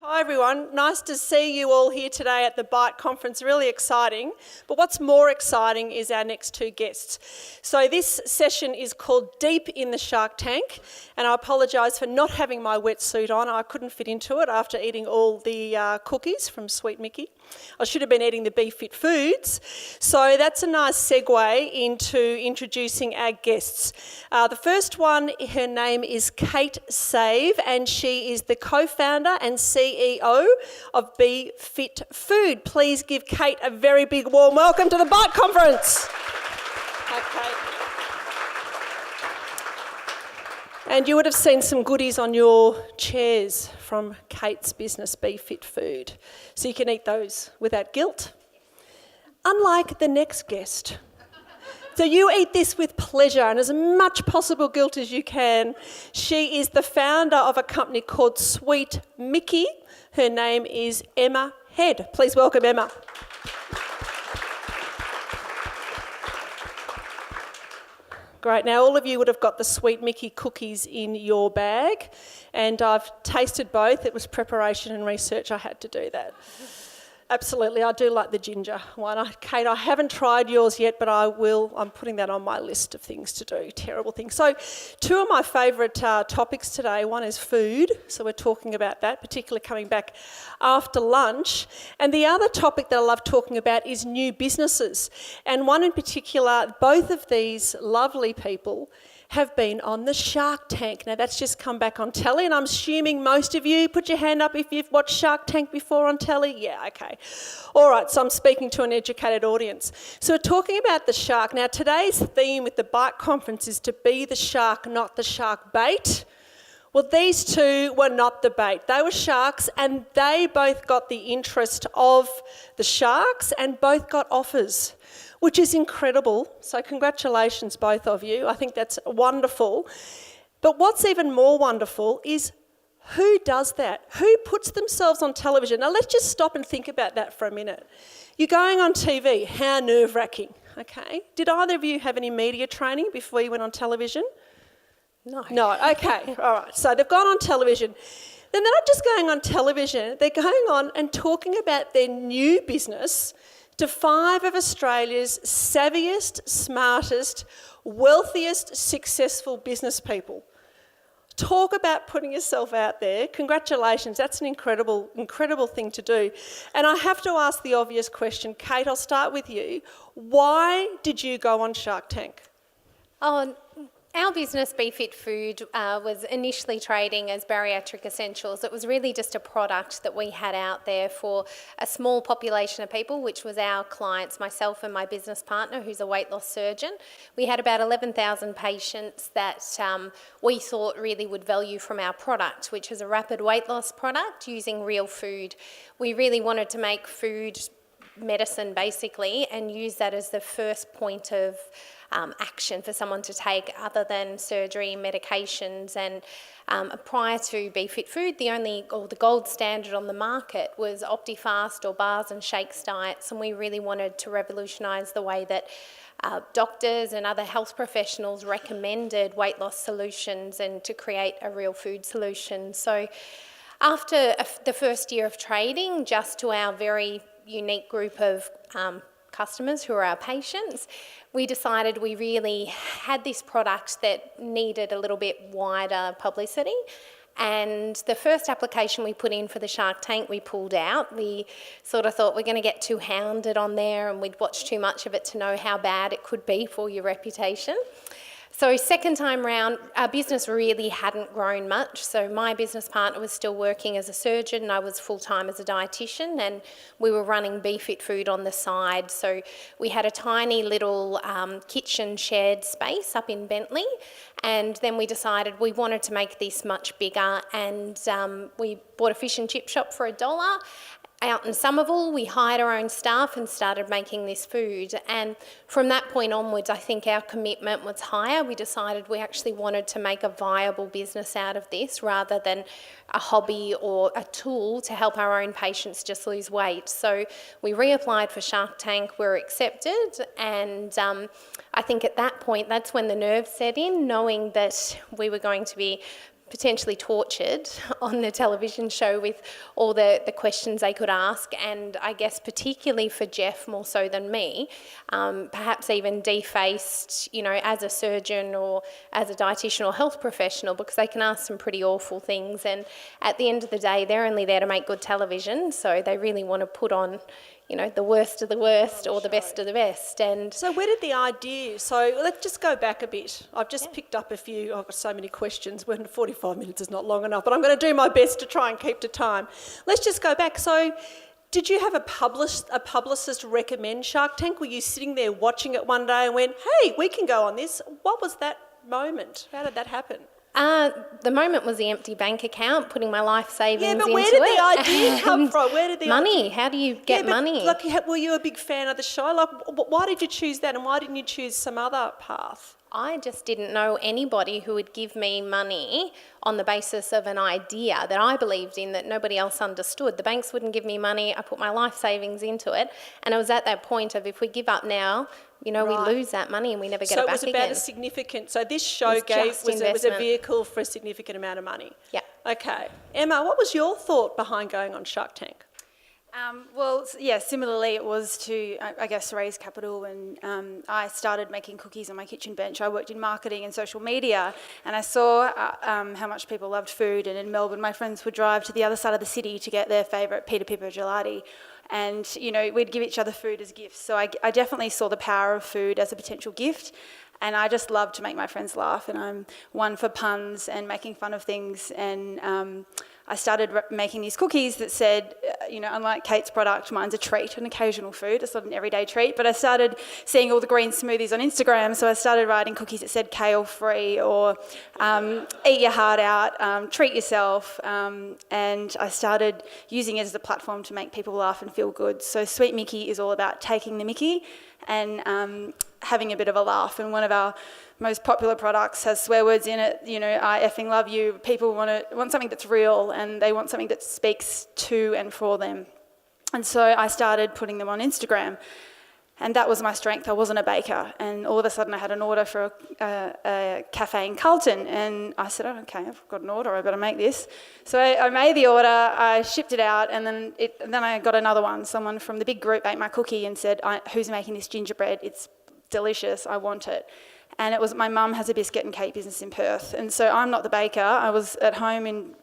Hi everyone, nice to see you all here today at the Bite Conference, really exciting. But what's more exciting is our next two guests. So this session is called Deep in the Shark Tank, and I apologise for not having my wetsuit on. I couldn't fit into it after eating all the cookies from Sweet Mickie. I should have been eating the Be Fit foods. So that's a nice segue into introducing our guests. The first one, her name is Kate Save, and she is the co-founder and CEO of Be Fit Food. Please give Kate a very big warm welcome to the Bite Conference. Okay. And you would have seen some goodies on your chairs from Kate's business, Be Fit Food. So you can eat those without guilt. Unlike the next guest. So you eat this with pleasure and as much possible guilt as you can. She is the founder of a company called Sweet Mickie. Her name is Emma Head. Please welcome Emma. Great. Now, all of you would have got the Sweet Mickie cookies in your bag, and I've tasted both. It was preparation and research. I had to do that. Absolutely, I do like the ginger one. Kate, I haven't tried yours yet, but I will. I'm putting that on my list of things to do, terrible things. So two of my favourite topics today, one is food, so we're talking about that, particularly coming back after lunch. And the other topic that I love talking about is new businesses. And one in particular, both of these lovely people have been on the Shark Tank. Now that's just come back on telly, and I'm assuming most of you, put your hand up if you've watched Shark Tank before on telly. Yeah, okay. All right, so I'm speaking to an educated audience. So we're talking about the shark. Now today's theme with the Bite Conference is to be the shark, not the shark bait. Well, these two were not the bait. They were sharks, and they both got the interest of the sharks and both got offers, which is incredible. So congratulations, both of you. I think that's wonderful. But what's even more wonderful is who does that? Who puts themselves on television? Now let's just stop and think about that for a minute. You're going on TV, how nerve-wracking, okay? Did either of you have any media training before you went on television? No, okay, all right. So they've gone on television. Then they're not just going on television, they're going on and talking about their new business to 5 of Australia's savviest, smartest, wealthiest, successful business people. Talk about putting yourself out there. Congratulations, that's an incredible, incredible thing to do. And I have to ask the obvious question. Kate, I'll start with you. Why did you go on Shark Tank? Our business, Be Fit Food, was initially trading as bariatric essentials. It was really just a product that we had out there for a small population of people, which was our clients, myself and my business partner, who's a weight loss surgeon. We had about 11,000 patients that we thought really would value from our product, which is a rapid weight loss product using real food. We really wanted to make food medicine, basically, and use that as the first point of action for someone to take other than surgery, medications. And prior to Be Fit Food, the gold standard on the market was OptiFast or bars and shakes diets, and we really wanted to revolutionise the way that doctors and other health professionals recommended weight loss solutions and to create a real food solution. So after the first year of trading, just to our very unique group of customers who are our patients, we decided we really had this product that needed a little bit wider publicity. And the first application we put in for the Shark Tank, we pulled out. We sort of thought we're going to get too hounded on there and we'd watched too much of it to know how bad it could be for your reputation. So second time round, our business really hadn't grown much. So my business partner was still working as a surgeon and I was full-time as a dietitian, and we were running Be Fit Food on the side. So we had a tiny little kitchen shared space up in Bentley, and then we decided we wanted to make this much bigger, and we bought a fish and chip shop for $1. Out in Somerville, we hired our own staff and started making this food. And from that point onwards, I think our commitment was higher. We decided we actually wanted to make a viable business out of this rather than a hobby or a tool to help our own patients just lose weight. So we reapplied for Shark Tank, we were accepted, and I think at that point, that's when the nerves set in, knowing that we were going to be potentially tortured on the television show with all the questions they could ask, and I guess particularly for Jeff more so than me, perhaps even defaced, as a surgeon or as a dietitian or health professional, because they can ask some pretty awful things, and at the end of the day they're only there to make good television, so they really want to put on the worst of the worst or the best of the best. And so where did the idea, so let's just go back a bit. I've just picked up a few, I've got so many questions, when 45 minutes is not long enough, but I'm going to do my best to try and keep to time. Let's just go back. So did you have a publicist recommend Shark Tank? Were you sitting there watching it one day and went, hey, we can go on this? What was that moment? How did that happen? The moment was the empty bank account, putting my life savings into it. Yeah, but where did the idea come from? Where did the money? idea... How do you get money? Were you a big fan of the show? Why did you choose that, and why didn't you choose some other path? I just didn't know anybody who would give me money on the basis of an idea that I believed in that nobody else understood. The banks wouldn't give me money. I put my life savings into it, and I was at that point of, if we give up now, we lose that money and we never get it back again. So it was about a significant... So this show was a vehicle for a significant amount of money? Yeah. Okay. Emma, what was your thought behind going on Shark Tank? Similarly it was to, I guess, raise capital, and I started making cookies on my kitchen bench. I worked in marketing and social media, and I saw how much people loved food, and in Melbourne my friends would drive to the other side of the city to get their favourite Peter Piper gelati, and we'd give each other food as gifts. So I definitely saw the power of food as a potential gift, and I just love to make my friends laugh, and I'm one for puns and making fun of things, and I started making these cookies that said, unlike Kate's product, mine's a treat, an occasional food. It's not an everyday treat. But I started seeing all the green smoothies on Instagram, so I started writing cookies that said kale-free or eat your heart out, treat yourself. And I started using it as a platform to make people laugh and feel good. So Sweet Mickie is all about taking the Mickie and having a bit of a laugh. And one of our most popular products has swear words in it. I effing love you. People want something that's real, and they want something that speaks to and for them. And so I started putting them on Instagram, and that was my strength. I wasn't a baker, and all of a sudden I had an order for a cafe in Carlton, and I said, okay, I've got an order, I better make this. So I made the order, I shipped it out, and then I got another one. Someone from the big group ate my cookie and said, who's making this gingerbread? It's delicious, I want it. And it was, my mum has a biscuit and cake business in Perth, and so I'm not the baker. I was at home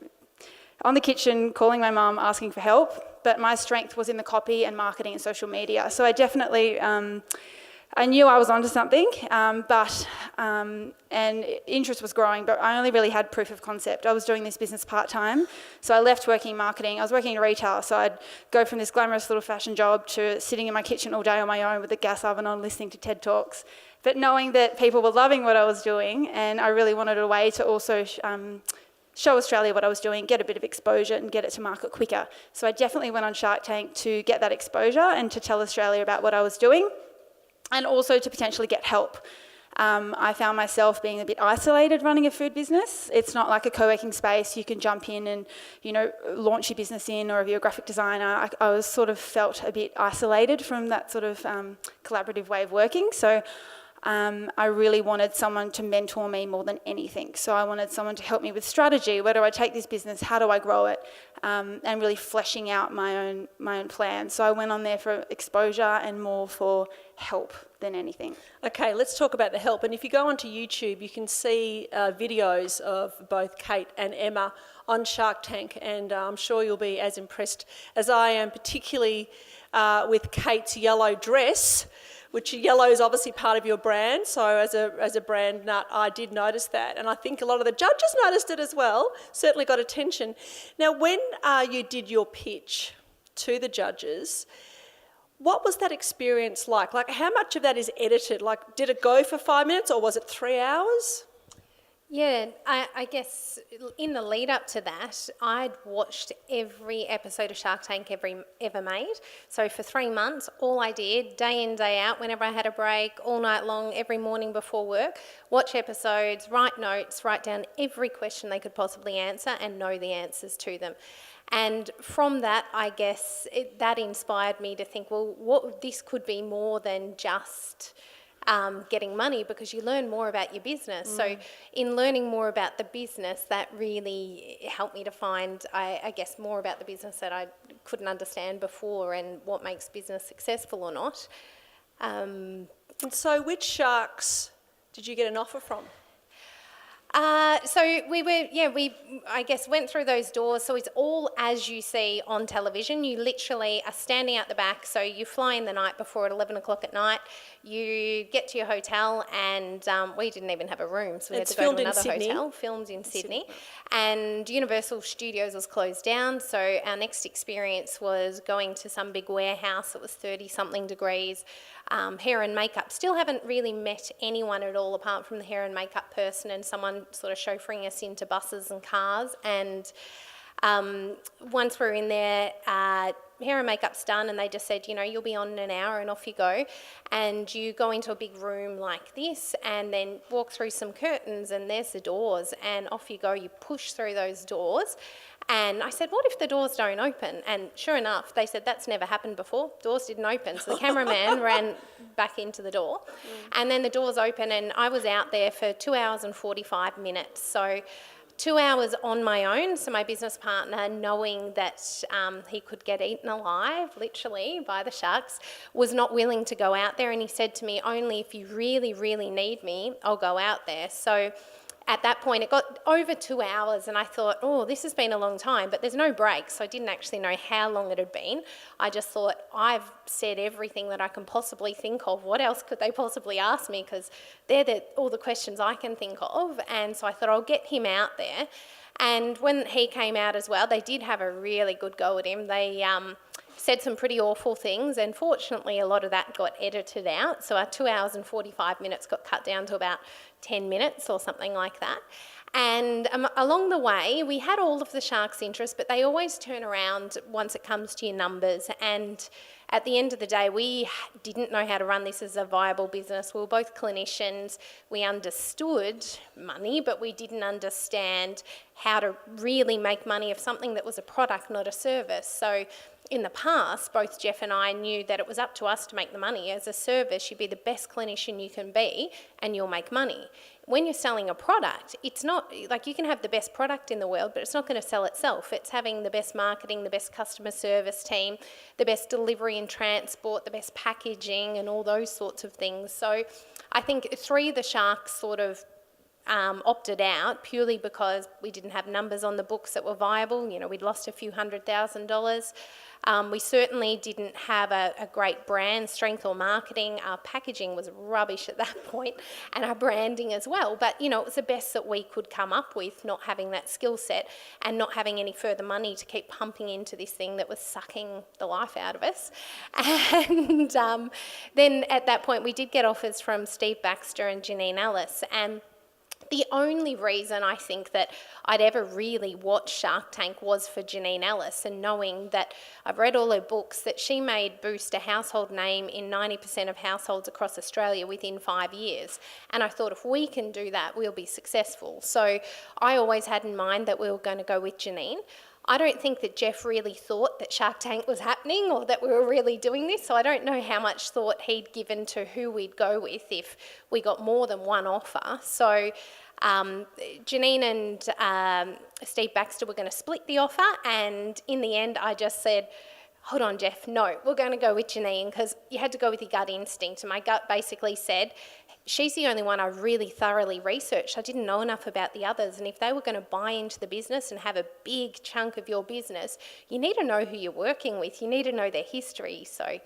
on the kitchen calling my mum asking for help, but my strength was in the copy and marketing and social media. So I definitely, I knew I was onto something, and interest was growing, but I only really had proof of concept. I was doing this business part-time, so I left working in marketing. I was working in retail, so I'd go from this glamorous little fashion job to sitting in my kitchen all day on my own with the gas oven on, listening to TED Talks. But knowing that people were loving what I was doing, and I really wanted a way to also show Australia what I was doing, get a bit of exposure and get it to market quicker. So I definitely went on Shark Tank to get that exposure and to tell Australia about what I was doing, and also to potentially get help. I found myself being a bit isolated running a food business. It's not like a co-working space you can jump in and launch your business in, or if you're a graphic designer. I was sort of felt a bit isolated from that sort of collaborative way of working. So I really wanted someone to mentor me more than anything. So I wanted someone to help me with strategy. Where do I take this business? How do I grow it? And really fleshing out my own plan. So I went on there for exposure and more for help than anything. Okay, let's talk about the help. And if you go onto YouTube, you can see videos of both Kate and Emma on Shark Tank, and I'm sure you'll be as impressed as I am, particularly with Kate's yellow dress, which yellow is obviously part of your brand. So as a brand nut, I did notice that. And I think a lot of the judges noticed it as well, certainly got attention. Now, when you did your pitch to the judges, what was that experience like? Like, how much of that is edited? Like, did it go for 5 minutes, or was it 3 hours? Yeah, I guess in the lead up to that, I'd watched every episode of Shark Tank ever made. So for 3 months, all I did, day in, day out, whenever I had a break, all night long, every morning before work, watch episodes, write notes, write down every question they could possibly answer and know the answers to them. And from that, I guess that inspired me to think, well, this could be more than just getting money, because you learn more about your business. So in learning more about the business, that really helped me to find, I guess, more about the business that I couldn't understand before, and what makes business successful or not. And so which sharks did you get an offer from? So we I guess went through those doors. So it's all as you see on television. You literally are standing out the back. So you fly in the night before at 11 o'clock at night. You get to your hotel, and we didn't even have a room, so we had to go to another hotel. Filmed in Sydney. And Universal Studios was closed down. So our next experience was going to some big warehouse. It was 30-something degrees. Hair and makeup. Still haven't really met anyone at all apart from the hair and makeup person and someone sort of chauffeuring us into buses and cars. And once we're in there, hair and makeup's done, and they just said, you'll be on in an hour, and off you go. And you go into a big room like this, and then walk through some curtains, and there's the doors, and off you go. You push through those doors. And I said, what if the doors don't open? And sure enough, they said, that's never happened before. Doors didn't open. So the cameraman ran back into the door. And then the doors open, and I was out there for 2 hours and 45 minutes. So 2 hours on my own. So my business partner, knowing that he could get eaten alive, literally, by the sharks, was not willing to go out there. And he said to me, only if you really, really need me, I'll go out there. So at that point, it got over 2 hours, and I thought, oh, this has been a long time, but there's no break, so I didn't actually know how long it had been. I just thought, I've said everything that I can possibly think of. What else could they possibly ask me? Because they're all the questions I can think of. And so I thought, I'll get him out there. And when he came out as well, they did have a really good go at him. They said some pretty awful things, and fortunately a lot of that got edited out. So our 2 hours and 45 minutes got cut down to about 10 minutes or something like that. And along the way, we had all of the sharks' interest, but they always turn around once it comes to your numbers. And at the end of the day, we didn't know how to run this as a viable business. We were both clinicians. We understood money, but we didn't understand how to really make money of something that was a product, not a service. So in the past, both Jeff and I knew that it was up to us to make the money. As a service, you'd be the best clinician you can be, and you'll make money. When you're selling a product, it's not like you can have the best product in the world, but it's not going to sell itself. It's having the best marketing, the best customer service team, the best delivery and transport, the best packaging, and all those sorts of things. So I think 3 of the sharks sort of opted out purely because we didn't have numbers on the books that were viable. We'd lost a few $100,000. We certainly didn't have a great brand strength or marketing. Our packaging was rubbish at that point, and our branding as well. But, it was the best that we could come up with, not having that skill set and not having any further money to keep pumping into this thing that was sucking the life out of us. And then at that point, we did get offers from Steve Baxter and Janine Ellis. And the only reason I think that I'd ever really watched Shark Tank was for Janine Ellis, and knowing that I've read all her books, that she made Boost a household name in 90% of households across Australia within 5 years. And I thought, if we can do that, we'll be successful. So I always had in mind that we were going to go with Janine. I don't think that Jeff really thought that Shark Tank was happening or that we were really doing this, so I don't know how much thought he'd given to who we'd go with if we got more than one offer. So Janine and Steve Baxter were going to split the offer, and in the end I just said, hold on, Jeff, no, we're going to go with Janine, because you had to go with your gut instinct. And my gut basically said, she's the only one I really thoroughly researched. I didn't know enough about the others. And if they were going to buy into the business and have a big chunk of your business, you need to know who you're working with. You need to know their history. So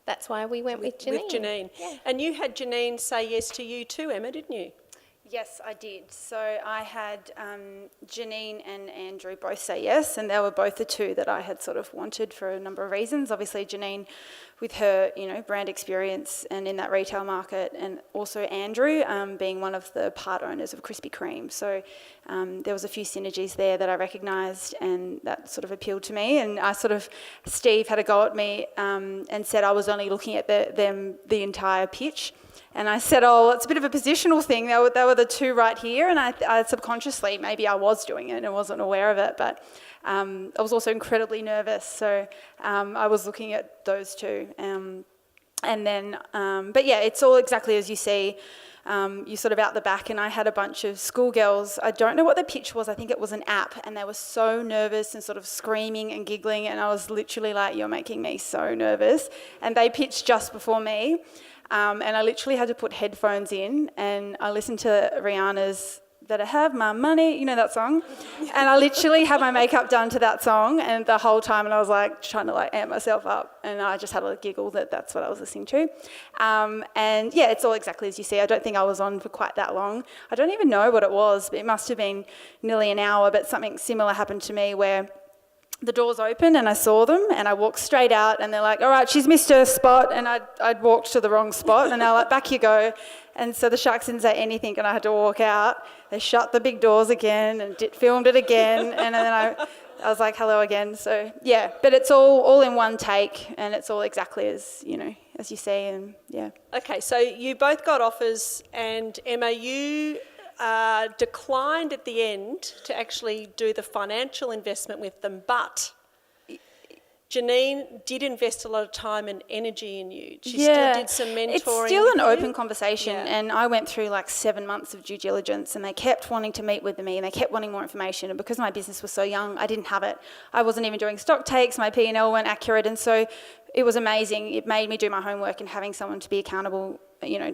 that's why we went with Janine. With Janine. Yeah. And you had Janine say yes to you too, Emma, didn't you? Yes, I did. So I had Janine and Andrew both say yes, and they were both the two that I had sort of wanted for a number of reasons. Obviously, Janine with her, brand experience and in that retail market, and also Andrew being one of the part owners of Krispy Kreme. So there was a few synergies there that I recognised, and that sort of appealed to me. And Steve had a go at me and said I was only looking at the entire pitch. And I said, oh, it's a bit of a positional thing. They were the two right here. And I subconsciously, maybe I was doing it and I wasn't aware of it. But I was also incredibly nervous. So I was looking at those two. And then, but yeah, it's all exactly as you see. You sort of out the back, and I had a bunch of schoolgirls. I don't know what the pitch was. I think it was an app, and they were so nervous and sort of screaming and giggling, and I was literally like, you're making me so nervous. And they pitched just before me, and I literally had to put headphones in, and I listened to Rihanna's "Better Have My Money," you know that song? And I literally had my makeup done to that song, and the whole time, and I was like trying to like amp myself up, and I just had a giggle that's what I was listening to. And yeah, it's all exactly as you see. I don't think I was on for quite that long. I don't even know what it was, but it must have been nearly an hour, but something similar happened to me where the doors opened and I saw them, and I walked straight out, and they're like, all right, she's missed her spot, and I'd walked to the wrong spot, and they're like, back you go. And so the Sharks didn't say anything, and I had to walk out. They shut the big doors again and filmed it again, and then I was like, hello again. So yeah, but it's all in one take, and it's all exactly as as you see, and yeah. Okay, so you both got offers, and Emma, you declined at the end to actually do the financial investment with them, but Janine did invest a lot of time and energy in you. She still did some mentoring. It's still an with open you. conversation, and I went through like 7 months of due diligence, and they kept wanting to meet with me, and they kept wanting more information, and because my business was so young, I didn't have it. I wasn't even doing stock takes, my P&L weren't accurate, and so it was amazing. It made me do my homework, and having someone to be accountable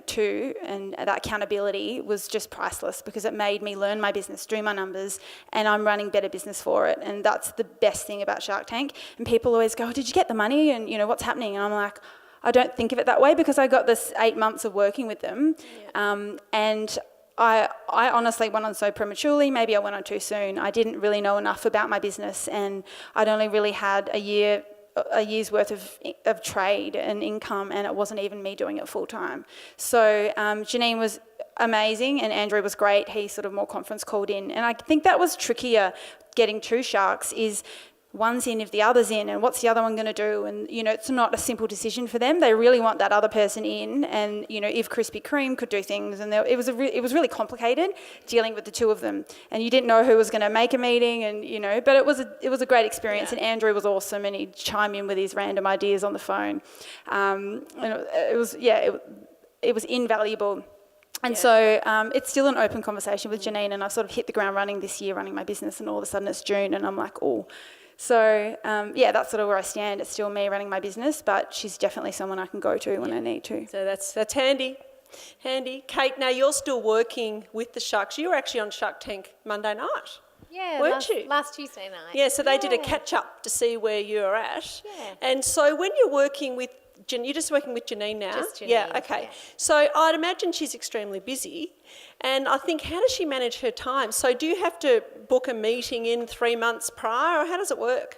to, and that accountability was just priceless, because it made me learn my business, do my numbers, and I'm running better business for it. And that's the best thing about Shark Tank. And people always go, oh, did you get the money? And what's happening? And I'm like, I don't think of it that way, because I got this 8 months of working with them. And I honestly went on so prematurely. Maybe I went on too soon. I didn't really know enough about my business, and I'd only really had a year's worth of trade and income, and it wasn't even me doing it full time. So Janine was amazing, and Andrew was great. He sort of more conference called in, and I think that was trickier getting two Sharks, is one's in if the other's in, and what's the other one going to do? And it's not a simple decision for them. They really want that other person in, and if Krispy Kreme could do things, and it was really complicated dealing with the two of them, and you didn't know who was going to make a meeting, and but it was a great experience. And Andrew was awesome, and he'd chime in with his random ideas on the phone, and it was invaluable. And so it's still an open conversation with Janine, and I've sort of hit the ground running this year, running my business, and all of a sudden it's June, and I'm like, oh. So, that's sort of where I stand. It's still me running my business, but she's definitely someone I can go to when I need to. So that's handy. Handy. Kate, now you're still working with the Sharks. You were actually on Shark Tank Monday night. Yeah, weren't you? Last Tuesday night. Yeah, so they did a catch-up to see where you're at. Yeah. And so when you're working with you're just working with Janine now? Just Janine, yeah, okay. yeah. So I'd imagine she's extremely busy. And I think, how does she manage her time? So do you have to book a meeting in 3 months prior, or how does it work?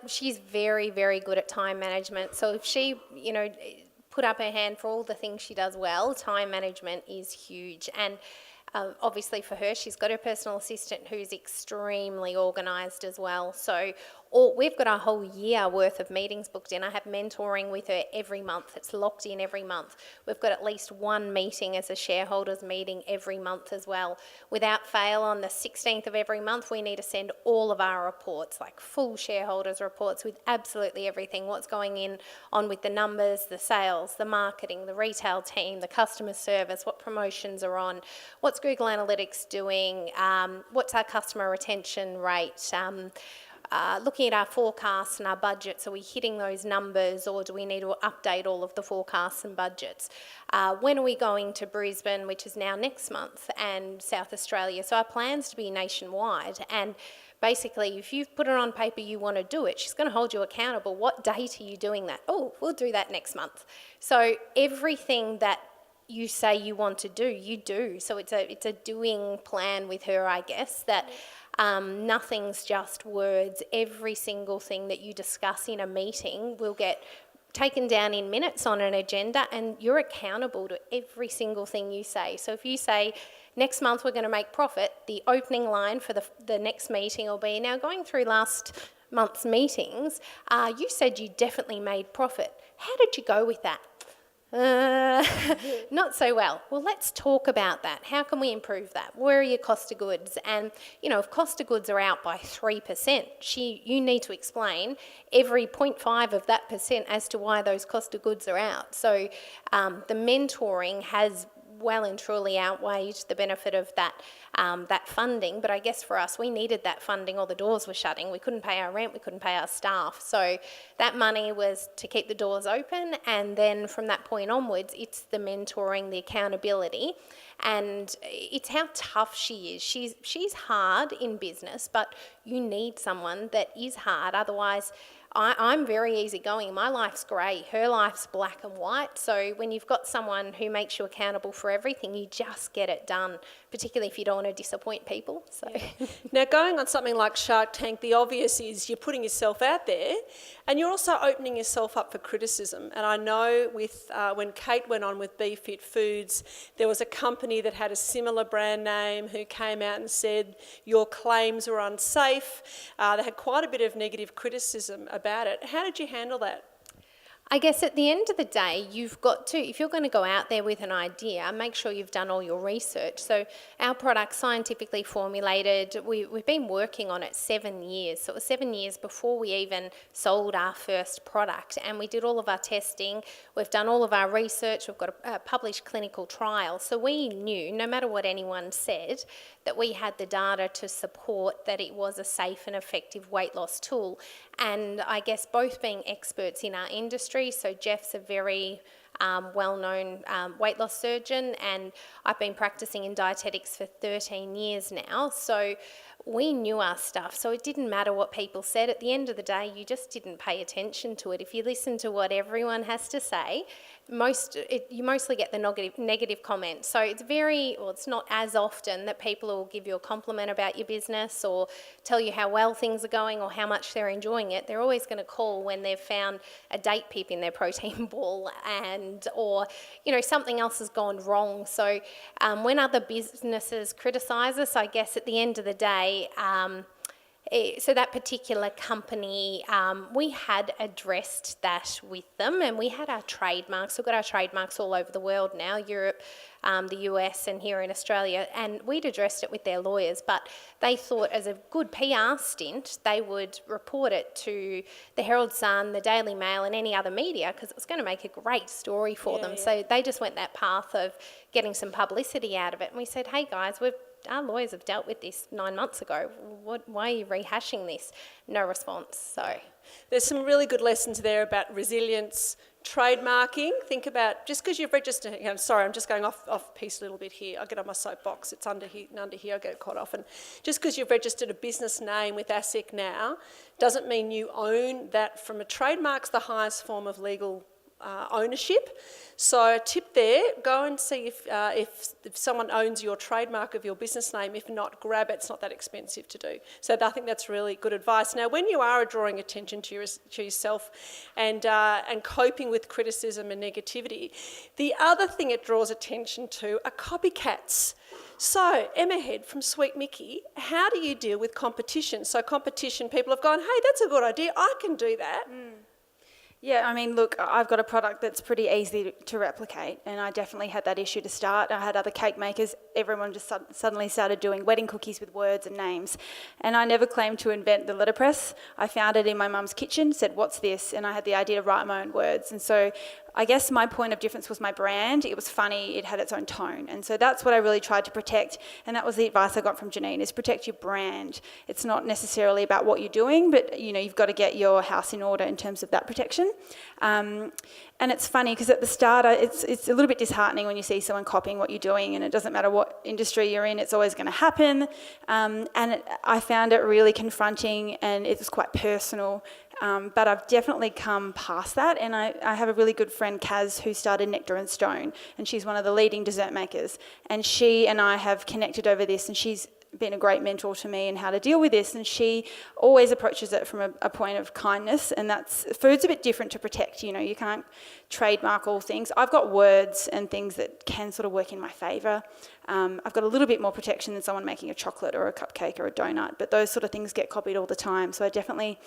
She's very, very good at time management. So if she, put up her hand for all the things she does well, time management is huge. And obviously for her, she's got her personal assistant who's extremely organised as well. So we've got a whole year worth of meetings booked in. I have mentoring with her every month. It's locked in every month. We've got at least one meeting as a shareholders meeting every month as well. Without fail, on the 16th of every month, we need to send all of our reports, like full shareholders reports with absolutely everything. What's going on with the numbers, the sales, the marketing, the retail team, the customer service, what promotions are on, what's Google Analytics doing, what's our customer retention rate, looking at our forecasts and our budgets. Are we hitting those numbers, or do we need to update all of the forecasts and budgets? When are we going to Brisbane, which is now next month, and South Australia? So our plans to be nationwide, and basically if you've put it on paper you want to do it, she's going to hold you accountable. What date are you doing that? Oh, we'll do that next month. So everything that you say you want to do, you do. So it's a doing plan with her, I guess, that nothing's just words. Every single thing that you discuss in a meeting will get taken down in minutes on an agenda, and you're accountable to every single thing you say. So if you say, next month we're going to make profit, the opening line for the next meeting will be, now going through last month's meetings, you said you definitely made profit. How did you go with that? Not so well. Well, let's talk about that. How can we improve that? Where are your cost of goods? And, if cost of goods are out by 3%, you need to explain every 0.5 of that percent as to why those cost of goods are out. So the mentoring has well and truly outweighed the benefit of that funding. But I guess for us, we needed that funding or the doors were shutting. We couldn't pay our rent, we couldn't pay our staff. So that money was to keep the doors open, and then from that point onwards, it's the mentoring, the accountability, and it's how tough she is. She's hard in business, but you need someone that is hard. Otherwise, I'm very easygoing. My life's grey. Her life's black and white. So when you've got someone who makes you accountable for everything, you just get it done, particularly if you don't want to disappoint people. So. Yeah. Now, going on something like Shark Tank, the obvious is you're putting yourself out there and you're also opening yourself up for criticism. And I know when Kate went on with BeFit Foods, there was a company that had a similar brand name who came out and said your claims were unsafe. They had quite a bit of negative criticism about it. How did you handle that? I guess at the end of the day, you've got to, if you're going to go out there with an idea, make sure you've done all your research. So our product's scientifically formulated. We've been working on it 7 years. So it was 7 years before we even sold our first product. And we did all of our testing. We've done all of our research. We've got a published clinical trial. So we knew, no matter what anyone said, that we had the data to support that it was a safe and effective weight loss tool. And I guess both being experts in our industry, so Jeff's a very well-known weight loss surgeon, and I've been practicing in dietetics for 13 years now, so we knew our stuff. So it didn't matter what people said. At the end of the day, you just didn't pay attention to it. If you listen to what everyone has to say, you mostly get the negative comments. So it's not as often that people will give you a compliment about your business or tell you how well things are going or how much they're enjoying it. They're always going to call when they've found a date pip in their protein ball or something else has gone wrong. So when other businesses criticise us, I guess at the end of the day, so that particular company, we had addressed that with them, and we had our trademarks. We've got our trademarks all over the world now, Europe, the US, and here in Australia, and we'd addressed it with their lawyers, but they thought as a good PR stint, they would report it to the Herald Sun, the Daily Mail, and any other media, because it was going to make a great story for them. Yeah. So they just went that path of getting some publicity out of it, and we said, hey guys, our lawyers have dealt with this 9 months ago. Why are you rehashing this? No response. So there's some really good lessons there about resilience, trademarking. Think about, just because you've registered, sorry, I'm just going off piece a little bit here. I get on my soapbox, it's under here, I get caught off. And just because you've registered a business name with ASIC now, doesn't mean you own that. From a trademark's the highest form of legal ownership. So a tip there, go and see if someone owns your trademark of your business name. If not, grab it. It's not that expensive to do. So I think that's really good advice. Now, when you are drawing attention to yourself and coping with criticism and negativity, the other thing it draws attention to are copycats. So, Emma Head from Sweet Mickie, how do you deal with competition? So competition, people have gone, hey, that's a good idea, I can do that. Yeah, I mean, look, I've got a product that's pretty easy to replicate, and I definitely had that issue to start. I had other cake makers, everyone just suddenly started doing wedding cookies with words and names, and I never claimed to invent the letterpress. I found it in my mum's kitchen, said, what's this? And I had the idea to write my own words, and so I guess my point of difference was my brand. It was funny, it had its own tone, and so that's what I really tried to protect, and that was the advice I got from Janine, is protect your brand. It's not necessarily about what you're doing, but you've got to get your house in order in terms of that protection. And it's funny because at the start, it's a little bit disheartening when you see someone copying what you're doing, and it doesn't matter what industry you're in, it's always going to happen. I found it really confronting, and it was quite personal. But I've definitely come past that, and I have a really good friend, Kaz, who started Nectar and Stone, and she's one of the leading dessert makers, and she and I have connected over this, and she's been a great mentor to me in how to deal with this, and she always approaches it from a point of kindness, and food's a bit different to protect. You can't trademark all things. I've got words and things that can sort of work in my favour. I've got a little bit more protection than someone making a chocolate or a cupcake or a donut, but those sort of things get copied all the time, so I definitely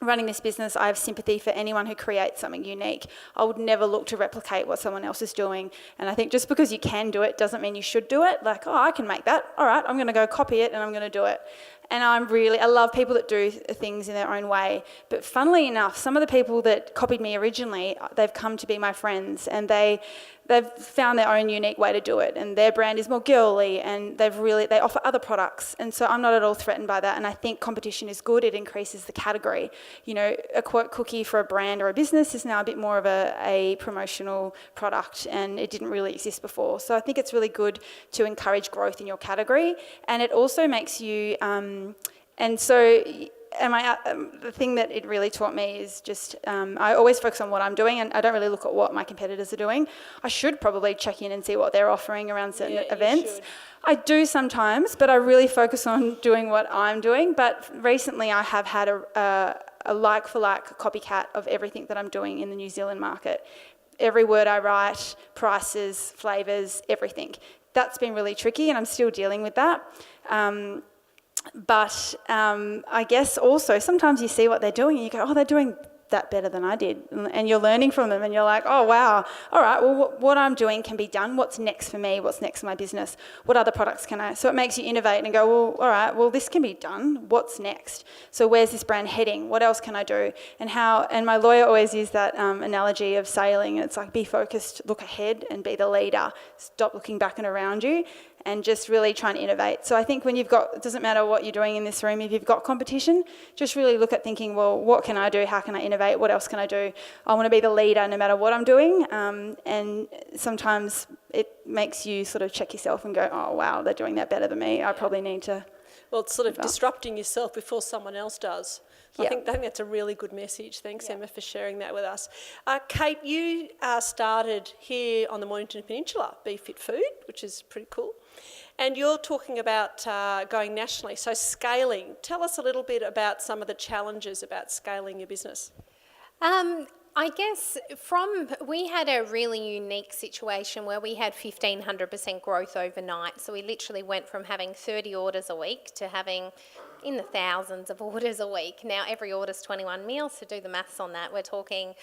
running this business, I have sympathy for anyone who creates something unique. I would never look to replicate what someone else is doing. And I think just because you can do it doesn't mean you should do it. Like, oh, I can make that. All right, I'm going to go copy it and I'm going to do it. And I love people that do things in their own way. But funnily enough, some of the people that copied me originally, they've come to be my friends, and they've found their own unique way to do it. And their brand is more girly, and they offer other products. And so I'm not at all threatened by that. And I think competition is good. It increases the category. You know, a quote cookie for a brand or a business is now a bit more of a promotional product, and it didn't really exist before. So I think it's really good to encourage growth in your category. And it also makes you... And so the thing that it really taught me is just, I always focus on what I'm doing, and I don't really look at what my competitors are doing. I should probably check in and see what they're offering around certain events. I do sometimes, but I really focus on doing what I'm doing. But recently I have had a like-for-like copycat of everything that I'm doing in the New Zealand market. Every word I write, prices, flavours, everything. That's been really tricky, and I'm still dealing with that. But I guess also sometimes you see what they're doing and you go, oh, they're doing that better than I did. And you're learning from them and you're like, oh, wow. All right, well, what I'm doing can be done. What's next for me? What's next for my business? What other products can I? So it makes you innovate and go, well, all right, well, this can be done. What's next? So where's this brand heading? What else can I do? And my lawyer always used that analogy of sailing. And it's like, be focused, look ahead and be the leader. Stop looking back and around you, and just really try and innovate. So I think when it doesn't matter what you're doing in this room, if you've got competition, just really look at thinking, well, what can I do? How can I innovate? What else can I do? I want to be the leader no matter what I'm doing. And sometimes it makes you sort of check yourself and go, oh, wow, they're doing that better than me. I probably need to... Well, it's sort of disrupting yourself before someone else does. I think that's a really good message. Thanks, Emma, for sharing that with us. Kate, you started here on the Mornington Peninsula, Be Fit Food, which is pretty cool. And you're talking about going nationally, so scaling. Tell us a little bit about some of the challenges about scaling your business. I guess we had a really unique situation where we had 1,500% growth overnight. So we literally went from having 30 orders a week to having in the thousands of orders a week. Now every order's 21 meals, so do the maths on that. We're talking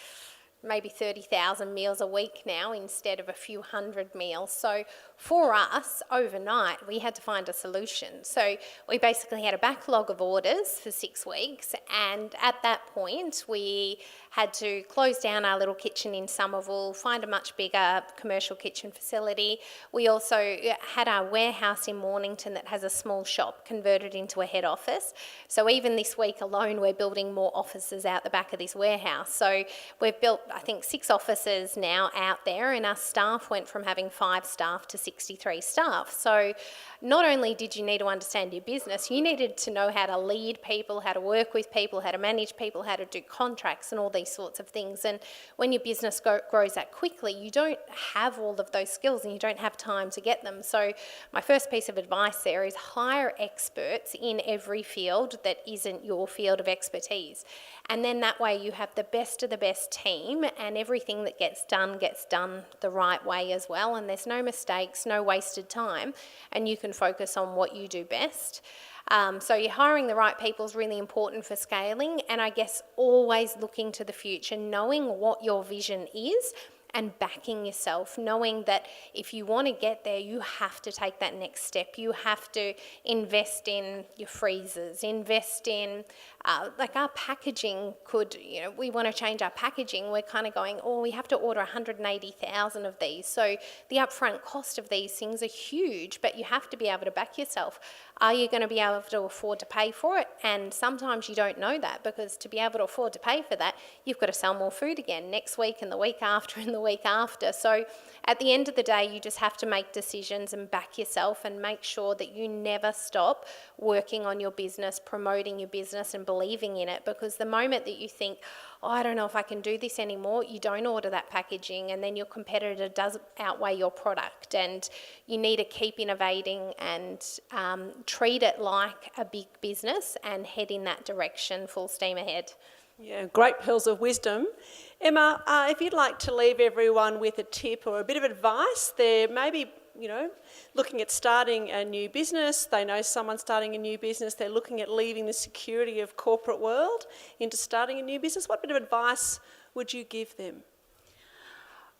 maybe 30,000 meals a week now instead of a few hundred meals. So for us, overnight, we had to find a solution. So we basically had a backlog of orders for 6 weeks, and at that point, we had to close down our little kitchen in Somerville, find a much bigger commercial kitchen facility. We also had our warehouse in Mornington that has a small shop converted into a head office. So even this week alone, we're building more offices out the back of this warehouse. So we've built, I think, 6 offices now out there, and our staff went from having 5 staff to 63 staff. So not only did you need to understand your business, you needed to know how to lead people, how to work with people, how to manage people, how to do contracts and all these sorts of things. And when your business grows that quickly, you don't have all of those skills and you don't have time to get them. So my first piece of advice there is hire experts in every field that isn't your field of expertise. And then that way you have the best of the best team, and everything that gets done the right way as well. And there's no mistakes, no wasted time, and you can focus on what you do best. So you're hiring the right people is really important for scaling, and I guess always looking to the future, knowing what your vision is and backing yourself, knowing that if you want to get there, you have to take that next step. You have to invest in your freezers, invest in, like our packaging could, we want to change our packaging. We're kind of going, we have to order 180,000 of these. So the upfront cost of these things are huge, but you have to be able to back yourself. Are you going to be able to afford to pay for it? And sometimes you don't know that, because to be able to afford to pay for that, you've got to sell more food again next week and the week after and the week after. So at the end of the day, you just have to make decisions and back yourself and make sure that you never stop working on your business, promoting your business and believing in it, because the moment that you think, I don't know if I can do this anymore, you don't order that packaging, and then your competitor does outweigh your product, and you need to keep innovating and treat it like a big business and head in that direction full steam ahead. Yeah, great pearls of wisdom. Emma, if you'd like to leave everyone with a tip or a bit of advice, there may be looking at starting a new business. They know someone starting a new business. They're looking at leaving the security of corporate world into starting a new business. What bit of advice would you give them?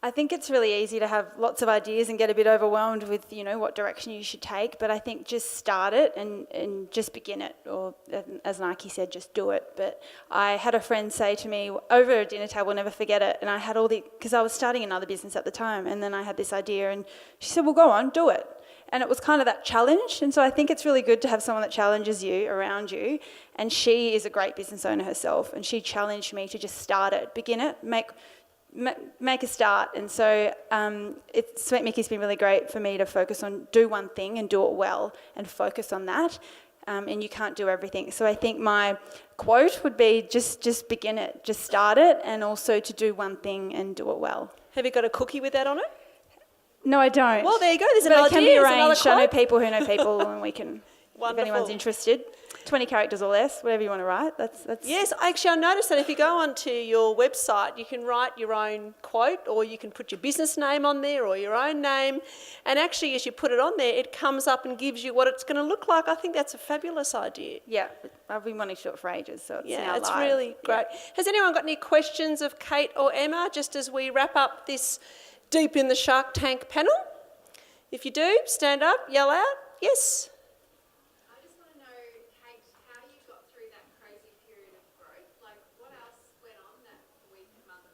I think it's really easy to have lots of ideas and get a bit overwhelmed with, what direction you should take. But I think just start it and just begin it. Or as Nike said, just do it. But I had a friend say to me over a dinner table, never forget it. And I had because I was starting another business at the time. And then I had this idea and she said, well, go on, do it. And it was kind of that challenge. And so I think it's really good to have someone that challenges you around you. And she is a great business owner herself. And she challenged me to just start it, begin it, make a start. And so Sweet Mickie's been really great for me to focus on do one thing and do it well and focus on that. And you can't do everything. So I think my quote would be just begin it, just start it, and also to do one thing and do it well. Have you got a cookie with that on it? No, I don't. Well, there you go. There's but an it idea. can be There's another arranged. I know quote. people who know people, and we can, Wonderful. if anyone's interested, 20 characters or less, whatever you want to write. That's. Yes, actually, I noticed that if you go onto your website, you can write your own quote, or you can put your business name on there, or your own name. And actually, as you put it on there, it comes up and gives you what it's going to look like. I think that's a fabulous idea. Yeah, I've been wanting to do it for ages, so it's now it's live. really great. Yeah. Has anyone got any questions of Kate or Emma, just as we wrap up this Deep in the Shark Tank panel? If you do, stand up, yell out. Yes? I just want to know, Kate, how you got through that crazy period of growth. Like, what else went on that week, month?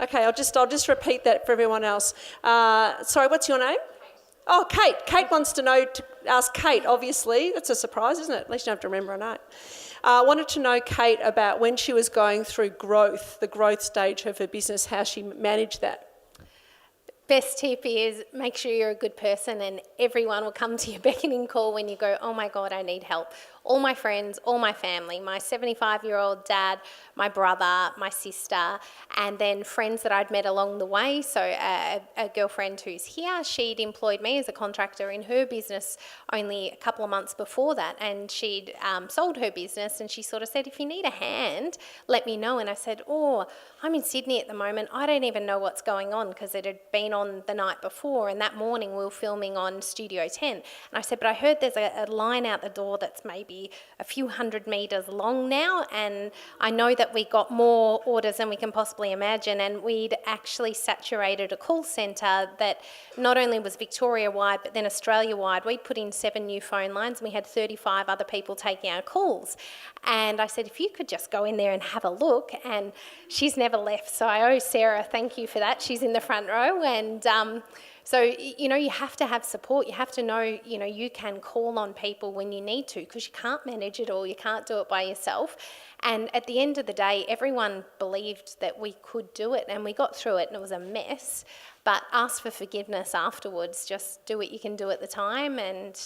Okay, I'll just repeat that for everyone else. Sorry, what's your name? Kate. Oh, Kate. Kate wants to know, to ask Kate, obviously. That's a surprise, isn't it? At least you don't have to remember her name. I wanted to know, Kate, about when she was going through growth, the growth stage of her business, how she managed that. Best tip is make sure you're a good person and everyone will come to your beckoning call when you go, oh my God, I need help. All my friends, all my family, my 75-year-old dad, my brother, my sister, and then friends that I'd met along the way. So a girlfriend who's here, she'd employed me as a contractor in her business only a couple of months before that, and she'd sold her business, and she sort of said, if you need a hand, let me know. And I said, oh, I'm in Sydney at the moment. I don't even know what's going on, because it had been on the night before, and that morning we were filming on Studio 10. And I said, but I heard there's a line out the door that's maybe a few 100 metres long now, and I know that we got more orders than we can possibly imagine, and we'd actually saturated a call centre that not only was Victoria-wide but then Australia-wide. We'd put in 7 new phone lines, and we had 35 other people taking our calls. And I said, if you could just go in there and have a look, and she's never left, so I owe Sarah thank you for that. She's in the front row, and so, you have to have support. You have to know, you can call on people when you need to, because you can't manage it all. You can't do it by yourself. And at the end of the day, everyone believed that we could do it, and we got through it, and it was a mess. But ask for forgiveness afterwards. Just do what you can do at the time, and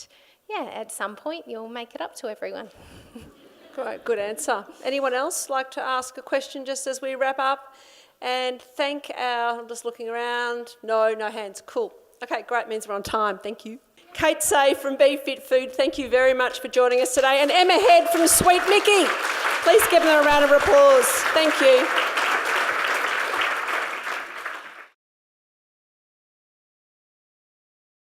at some point you'll make it up to everyone. Great, good answer. Anyone else like to ask a question just as we wrap up? And I'm just looking around. No hands. Cool. Okay, great. Means we're on time. Thank you. Kate Say from Be Fit Food, thank you very much for joining us today. And Emma Head from Sweet Mickey. Please give them a round of applause. Thank you.